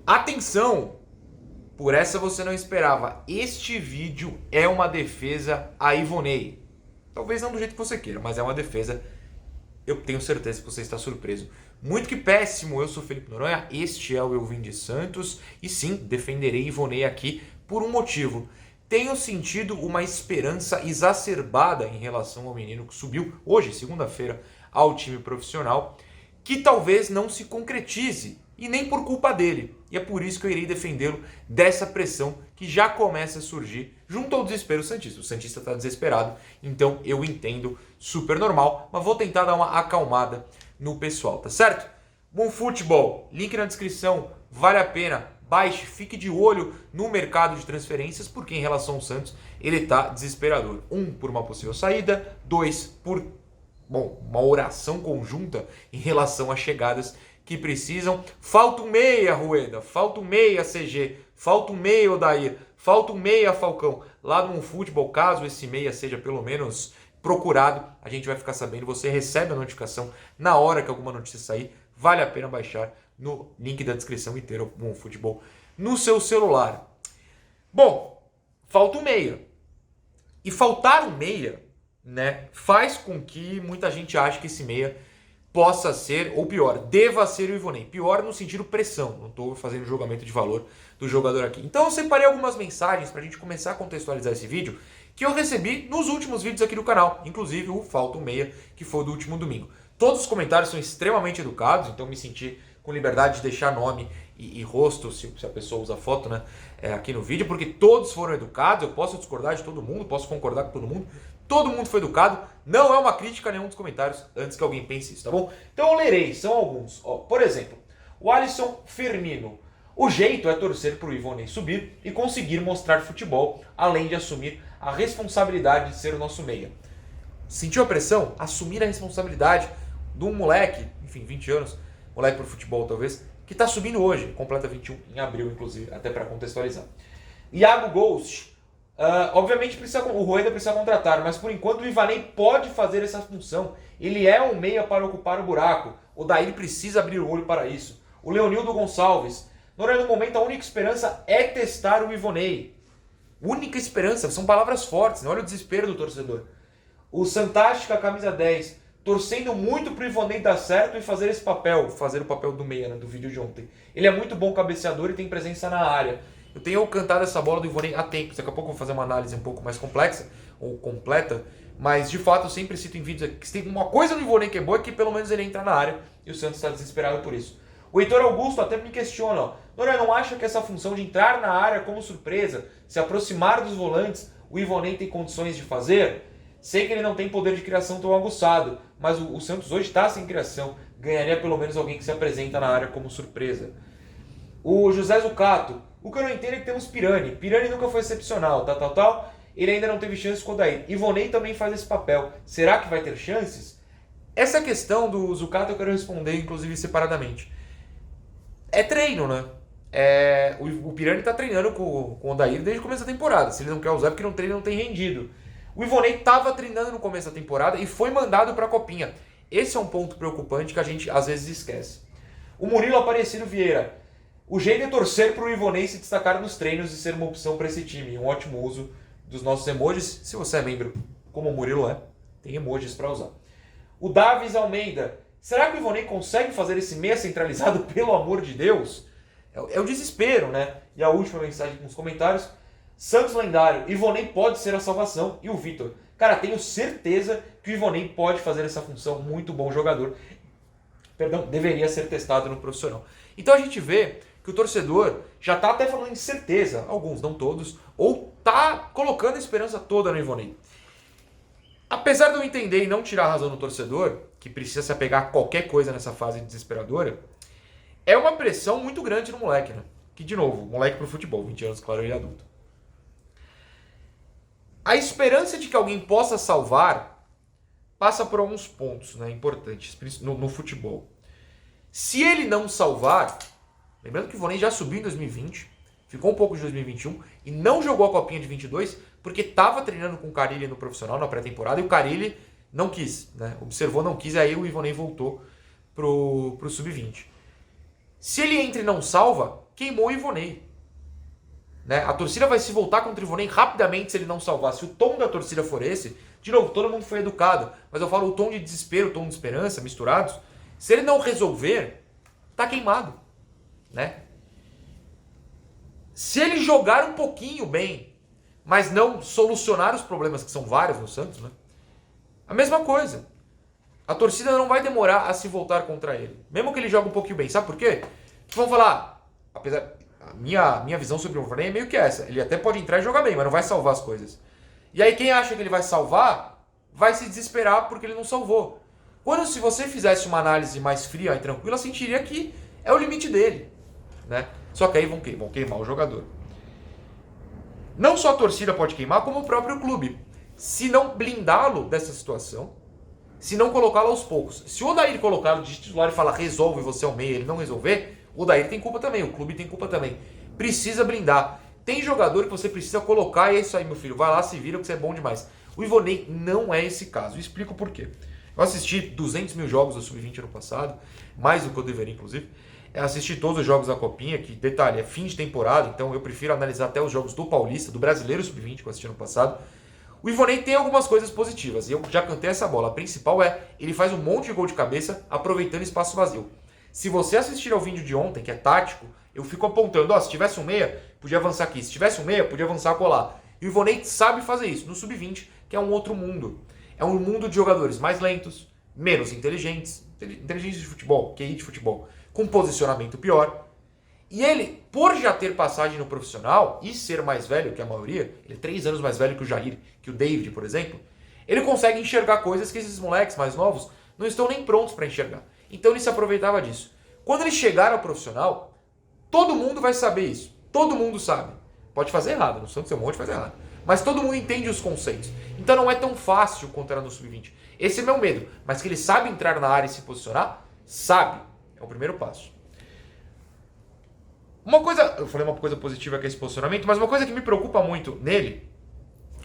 Atenção! Por essa você não esperava. Este vídeo é uma defesa a Ivonei. Talvez não do jeito que você queira, mas é uma defesa. Eu tenho certeza que você está surpreso. Muito que péssimo, eu sou Felipe Noronha, este é o Eu Vim de Santos. E sim, defenderei Ivonei aqui por um motivo. Tenho sentido uma esperança exacerbada em relação ao menino que subiu hoje, segunda-feira, ao time profissional, que talvez não se concretize, e nem por culpa dele. E é por isso que eu irei defendê-lo dessa pressão que já começa a surgir junto ao desespero santista. O santista está desesperado, então eu entendo, super normal, mas vou tentar dar uma acalmada no pessoal, tá certo? Bom futebol, link na descrição, vale a pena, baixe, fique de olho no mercado de transferências, porque em relação ao Santos ele está desesperador. 1, por uma possível saída, 2, por uma oração conjunta em relação às chegadas que precisam. Falta um meia, Rueda, falta um meia, CG, falta um meia, Odair, falta um meia, Falcão. Lá no futebol, caso esse meia seja pelo menos procurado, a gente vai ficar sabendo, você recebe a notificação na hora que alguma notícia sair. Vale a pena baixar no link da descrição e ter o Bom Futebol no seu celular. Bom, falta um meia. E faltar um meia, né, faz com que muita gente ache que esse meia possa ser, ou pior, deva ser o Ivonei. Pior no sentido pressão, não estou fazendo julgamento de valor do jogador aqui. Então eu separei algumas mensagens para a gente começar a contextualizar esse vídeo que eu recebi nos últimos vídeos aqui do canal, inclusive o Falta um Meia, que foi do último domingo. Todos os comentários são extremamente educados, então me senti com liberdade de deixar nome e rosto, se a pessoa usa foto, né, aqui no vídeo, porque todos foram educados. Eu posso discordar de todo mundo, posso concordar com todo mundo foi educado. Não é uma crítica a nenhum dos comentários, antes que alguém pense isso, tá bom? Então eu lerei, são alguns. Ó, por exemplo, o Alisson Firmino. O jeito é torcer para o Ivonei subir e conseguir mostrar futebol, além de assumir a responsabilidade de ser o nosso meia. Sentiu a pressão? Assumir a responsabilidade de um moleque, enfim, 20 anos, moleque pro futebol talvez, que está subindo hoje, completa 21 em abril, inclusive, até para contextualizar. Iago Ghost. Obviamente o Rueda precisa contratar, mas por enquanto o Ivonei pode fazer essa função. Ele é um meia para ocupar o buraco. O Daír precisa abrir o olho para isso. O Leonildo Gonçalves. No momento a única esperança é testar o Ivonei. Única esperança, são palavras fortes, não olha o desespero do torcedor. O Santástica, camisa 10, torcendo muito pro Ivonei dar certo e fazer esse papel, fazer o papel do meia, né, do vídeo de ontem. Ele é muito bom cabeceador e tem presença na área. Eu tenho cantado essa bola do Ivonei há tempo, daqui a pouco eu vou fazer uma análise um pouco mais complexa, ou completa, mas de fato eu sempre cito em vídeos que se tem uma coisa no Ivonei que é boa, é que pelo menos ele entra na área, e o Santos está desesperado por isso. O Heitor Augusto até me questiona, ó, não acha que essa função de entrar na área como surpresa, se aproximar dos volantes, o Ivonei tem condições de fazer? Sei que ele não tem poder de criação tão aguçado, mas o Santos hoje está sem criação, ganharia pelo menos alguém que se apresenta na área como surpresa. O José Zucato, o que eu não entendo é que temos Pirani nunca foi excepcional, tal, ele ainda não teve chances com o Odair. Ivonei também faz esse papel, será que vai ter chances? Essa questão do Zucato eu quero responder, inclusive, separadamente. É treino, né? O Pirani está treinando com o Odair desde o começo da temporada. Se ele não quer usar, porque não treina, não tem rendido. O Ivonei estava treinando no começo da temporada e foi mandado para a Copinha. Esse é um ponto preocupante que a gente às vezes esquece. O Murilo Aparecido Vieira. O jeito é torcer para o Ivonei se destacar nos treinos e ser uma opção para esse time. Um ótimo uso dos nossos emojis. Se você é membro, como o Murilo é, tem emojis para usar. O Davis Almeida. Será que o Ivonei consegue fazer esse meia centralizado, pelo amor de Deus? É o desespero, né? E a última mensagem nos comentários. Santos Lendário. Ivonei pode ser a salvação. E o Vitor. Cara, tenho certeza que o Ivonei pode fazer essa função. Muito bom jogador. Perdão, deveria ser testado no profissional. Então a gente vê que o torcedor já está até falando em certeza, alguns, não todos, ou está colocando a esperança toda no Ivonei. Apesar de eu entender e não tirar a razão do torcedor, que precisa se apegar a qualquer coisa nessa fase desesperadora, é uma pressão muito grande no moleque, né? Que, de novo, moleque pro futebol, 20 anos, claro, ele é adulto. A esperança de que alguém possa salvar passa por alguns pontos, né, importantes no futebol. Se ele não salvar, lembrando que o Ivonei já subiu em 2020, ficou um pouco de 2021 e não jogou a Copinha de 22 porque estava treinando com o Carille no profissional na pré-temporada e o Carille não quis, né? Observou, não quis, aí o Ivonei voltou pro Sub-20. Se ele entra e não salva, queimou o Ivonei. Né? A torcida vai se voltar contra o Ivonei rapidamente se ele não salvar. Se o tom da torcida for esse, de novo, todo mundo foi educado, mas eu falo o tom de desespero, o tom de esperança, misturados. Se ele não resolver, tá queimado. Né? Se ele jogar um pouquinho bem, mas não solucionar os problemas, que são vários no Santos, né? A mesma coisa. A torcida não vai demorar a se voltar contra ele. Mesmo que ele jogue um pouquinho bem. Sabe por quê? Vamos falar, apesar, a minha visão sobre o Ivonei é meio que essa. Ele até pode entrar e jogar bem, mas não vai salvar as coisas. E aí quem acha que ele vai salvar, vai se desesperar porque ele não salvou. Quando se você fizesse uma análise mais fria e tranquila, sentiria que é o limite dele. Né? Só que aí vão queimar o jogador. Não só a torcida pode queimar, como o próprio clube. Se não blindá-lo dessa situação, se não colocá-lo aos poucos. Se o Odair colocá-lo de titular e falar resolve, você é o meio, ele não resolver, o Odair tem culpa também, o clube tem culpa também. Precisa blindar. Tem jogador que você precisa colocar e é isso aí, meu filho, vai lá, se vira que você é bom demais. O Ivonei não é esse caso, eu explico por quê. Eu assisti 200 mil jogos do Sub-20 ano passado, mais do que eu deveria, inclusive. Eu assisti todos os jogos da Copinha, que, detalhe, é fim de temporada, então eu prefiro analisar até os jogos do Paulista, do Brasileiro Sub-20, que eu assisti ano passado. O Ivonei tem algumas coisas positivas, e eu já cantei essa bola. A principal é, ele faz um monte de gol de cabeça, aproveitando espaço vazio. Se você assistir ao vídeo de ontem, que é tático, eu fico apontando, ó, se tivesse um meia, podia avançar aqui. Se tivesse um meia, podia avançar colar. E o Ivonei sabe fazer isso, no Sub-20, que é um outro mundo. É um mundo de jogadores mais lentos, menos inteligentes, inteligentes de futebol, QI de futebol, com posicionamento pior. E ele, por já ter passagem no profissional e ser mais velho que a maioria, ele é 3 anos mais velho que o Jair, que o David, por exemplo, ele consegue enxergar coisas que esses moleques mais novos não estão nem prontos para enxergar. Então ele se aproveitava disso. Quando ele chegar ao profissional, todo mundo vai saber isso. Todo mundo sabe. Pode fazer errado, no Santos é um monte de fazer errado. Mas todo mundo entende os conceitos. Então não é tão fácil quanto era no Sub-20. Esse é meu medo. Mas que ele sabe entrar na área e se posicionar, sabe. É o primeiro passo. Uma coisa, eu falei uma coisa positiva que é esse posicionamento, mas uma coisa que me preocupa muito nele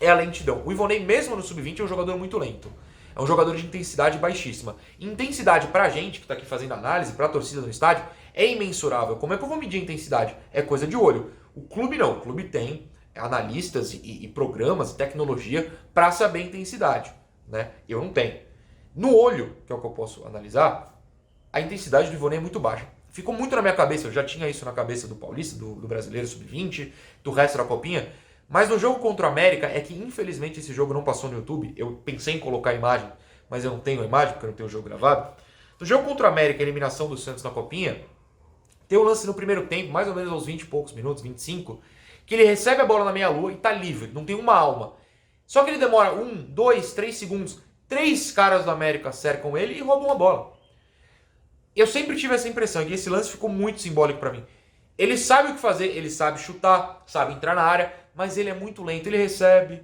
é a lentidão. O Ivonei, mesmo no Sub-20, é um jogador muito lento. É um jogador de intensidade baixíssima. Intensidade pra gente, que tá aqui fazendo análise, pra torcida no estádio, é imensurável. Como é que eu vou medir a intensidade? É coisa de olho. O clube não. O clube tem analistas e programas e tecnologia pra saber a intensidade. Né? Eu não tenho. No olho, que é o que eu posso analisar, a intensidade do Ivonei é muito baixa. Ficou muito na minha cabeça, eu já tinha isso na cabeça do Paulista, do Brasileiro Sub-20, do resto da Copinha, mas no jogo contra o América, é que infelizmente esse jogo não passou no YouTube, eu pensei em colocar a imagem, mas eu não tenho a imagem, porque eu não tenho o jogo gravado. No jogo contra o América, a eliminação do Santos na Copinha, tem um lance no primeiro tempo, mais ou menos aos 20 e poucos minutos, 25, que ele recebe a bola na meia-lua e tá livre, não tem uma alma. Só que ele demora 1, 2, 3 segundos, 3 caras do América cercam ele e roubam a bola. Eu sempre tive essa impressão, e esse lance ficou muito simbólico pra mim. Ele sabe o que fazer, ele sabe chutar, sabe entrar na área, mas ele é muito lento. Ele recebe,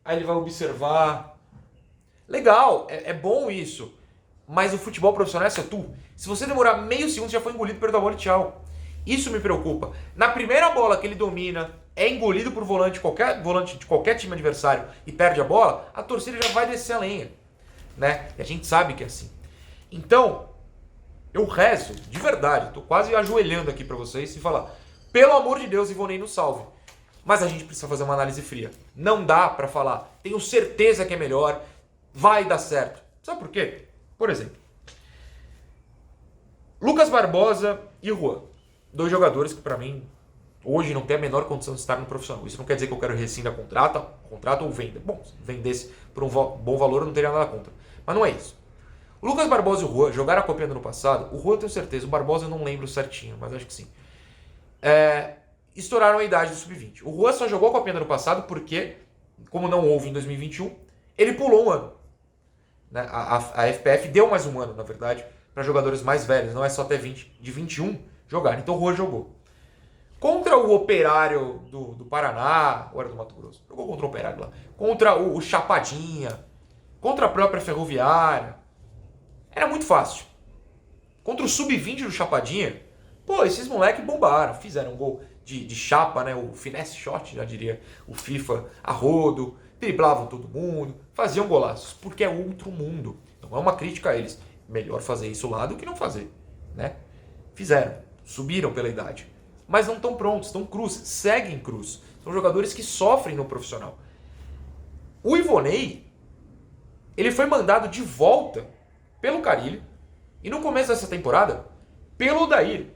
aí ele vai observar. Legal, é bom isso. Mas o futebol profissional é essa tu. Se você demorar meio segundo, já foi engolido pelo bola e tchau. Isso me preocupa. Na primeira bola que ele domina, é engolido por volante de qualquer time adversário e perde a bola, a torcida já vai descer a lenha. Né? E a gente sabe que é assim. Então, eu rezo, de verdade, tô quase ajoelhando aqui pra vocês e falar, pelo amor de Deus, Ivonei nos salve. Mas a gente precisa fazer uma análise fria. Não dá pra falar, tenho certeza que é melhor, vai dar certo. Sabe por quê? Por exemplo, Lucas Barbosa e Juan. 2 jogadores que pra mim, hoje não tem a menor condição de estar no profissional. Isso não quer dizer que eu quero rescindir contrato ou venda. Bom, se vendesse por um bom valor eu não teria nada contra. Mas não é isso. O Lucas Barbosa e o Juan jogaram a Copinha do ano passado. O Juan eu tenho certeza, o Barbosa eu não lembro certinho, mas acho que sim. Estouraram a idade do Sub-20. O Juan só jogou a Copinha do ano passado porque, como não houve em 2021, ele pulou um ano. Né? A FPF deu mais um ano, na verdade, para jogadores mais velhos, não é só até 20, de 21 jogar. Então o Juan jogou. Contra o Operário do Paraná, ou era do Mato Grosso? Jogou contra o Operário lá. Contra o Chapadinha, contra a própria Ferroviária. Era muito fácil. Contra o Sub-20 do Chapadinha, pô, esses moleques bombaram. Fizeram um gol de chapa, né? O finesse shot, já diria o FIFA, a rodo. Driblavam todo mundo. Faziam golaços. Porque é outro mundo. Não é uma crítica a eles. Melhor fazer isso lá do que não fazer. Né? Fizeram. subiram pela idade, mas não estão prontos, estão crus, seguem crus. São jogadores que sofrem no profissional. O Ivonei, ele foi mandado de volta pelo Carille e no começo dessa temporada, pelo Odair,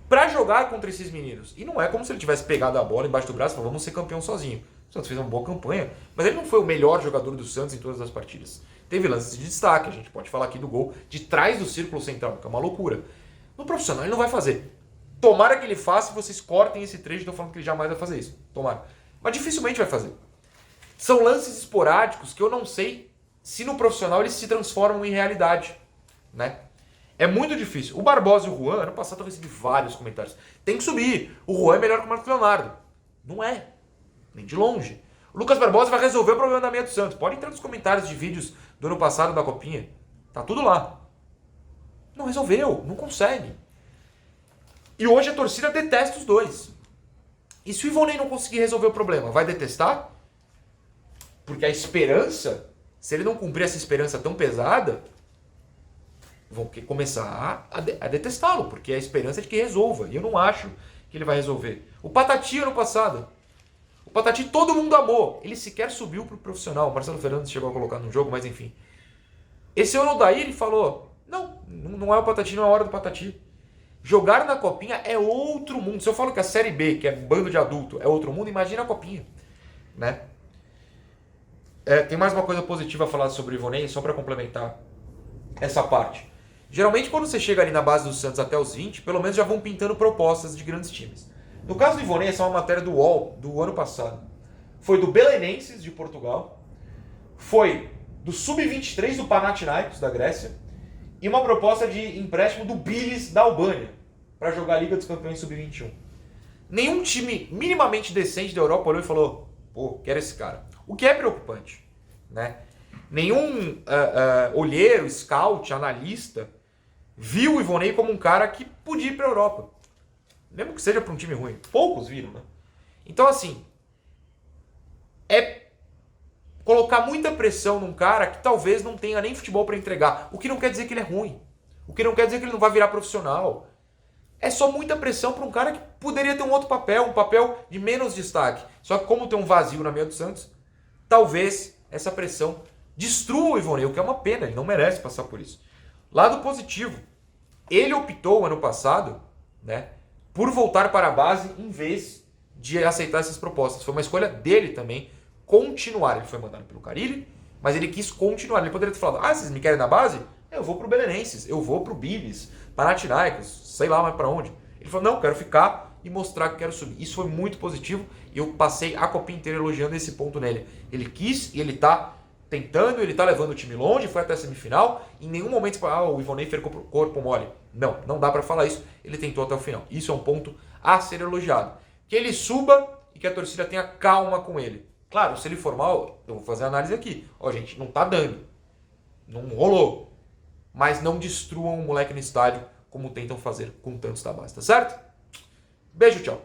para jogar contra esses meninos. E não é como se ele tivesse pegado a bola embaixo do braço e falou, vamos ser campeão sozinho. O Santos fez uma boa campanha, mas ele não foi o melhor jogador do Santos em todas as partidas. Teve lances de destaque, a gente pode falar aqui do gol de trás do círculo central, que é uma loucura. No profissional ele não vai fazer. Tomara que ele faça e vocês cortem esse trecho, estou falando que ele jamais vai fazer isso. Tomara. Mas dificilmente vai fazer. São lances esporádicos que eu não sei se no profissional eles se transformam em realidade, né? É muito difícil. O Barbosa e o Juan, ano passado eu recebi vários comentários. Tem que subir. O Juan é melhor que o Marcos Leonardo. Não é. Nem de longe. O Lucas Barbosa vai resolver o problema da meia do Santos. Pode entrar nos comentários de vídeos do ano passado da Copinha. Tá tudo lá. Não resolveu. Não consegue. E hoje a torcida detesta os dois. E se o Ivonei não conseguir resolver o problema, vai detestar? Porque a esperança, se ele não cumprir essa esperança tão pesada, vão começar a detestá-lo, porque a esperança é de que resolva. E eu não acho que ele vai resolver. O Patati ano passado. O Patati todo mundo amou. Ele sequer subiu para o profissional. O Marcelo Fernandes chegou a colocar no jogo, mas enfim. Esse ano o Odair, ele falou, não é o Patati, não é a hora do Patati. Jogar na Copinha é outro mundo. Se eu falo que a Série B, que é bando de adulto, é outro mundo, imagina a Copinha, né? Tem mais uma coisa positiva a falar sobre o Ivonei, só para complementar essa parte. Geralmente, quando você chega ali na base do Santos até os 20, pelo menos já vão pintando propostas de grandes times. No caso do Ivonei, essa é uma matéria do UOL do ano passado. Foi do Belenenses, de Portugal. Foi do Sub-23 do Panathinaikos, da Grécia. E uma proposta de empréstimo do Bilis, da Albânia, para jogar a Liga dos Campeões Sub-21. Nenhum time minimamente decente da Europa olhou e falou, pô, quero esse cara. O que é preocupante, né? Nenhum olheiro, scout, analista viu o Ivonei como um cara que podia ir para a Europa. Mesmo que seja para um time ruim. Poucos viram, né? Então, assim, é colocar muita pressão num cara que talvez não tenha nem futebol para entregar. O que não quer dizer que ele é ruim. O que não quer dizer que ele não vai virar profissional. É só muita pressão para um cara que poderia ter um outro papel, um papel de menos destaque. Só que como tem um vazio na meia do Santos, talvez essa pressão destrua o Ivonei, o que é uma pena, ele não merece passar por isso. Lado positivo, ele optou ano passado, né, por voltar para a base em vez de aceitar essas propostas. Foi uma escolha dele também continuar. Ele foi mandado pelo Carille, mas ele quis continuar. Ele poderia ter falado, vocês me querem na base? Eu vou pro Belenenses, eu vou pro Bilis, Panathinaikos, sei lá mais para onde. Ele falou, não, quero ficar e mostrar que quero subir. Isso foi muito positivo e eu passei a Copinha inteira elogiando esse ponto nele. Ele quis e ele tá tentando, ele tá levando o time longe, foi até a semifinal. Em nenhum momento você fala, o Ivonei ficou pro corpo mole. Não, não dá para falar isso. Ele tentou até o final. Isso é um ponto a ser elogiado. Que ele suba e que a torcida tenha calma com ele. Claro, se ele for mal, eu vou fazer a análise aqui. Ó, gente, não tá dando. Não rolou. Mas não destruam o moleque no estádio como tentam fazer com tantos da base, tá certo? Beijo, tchau.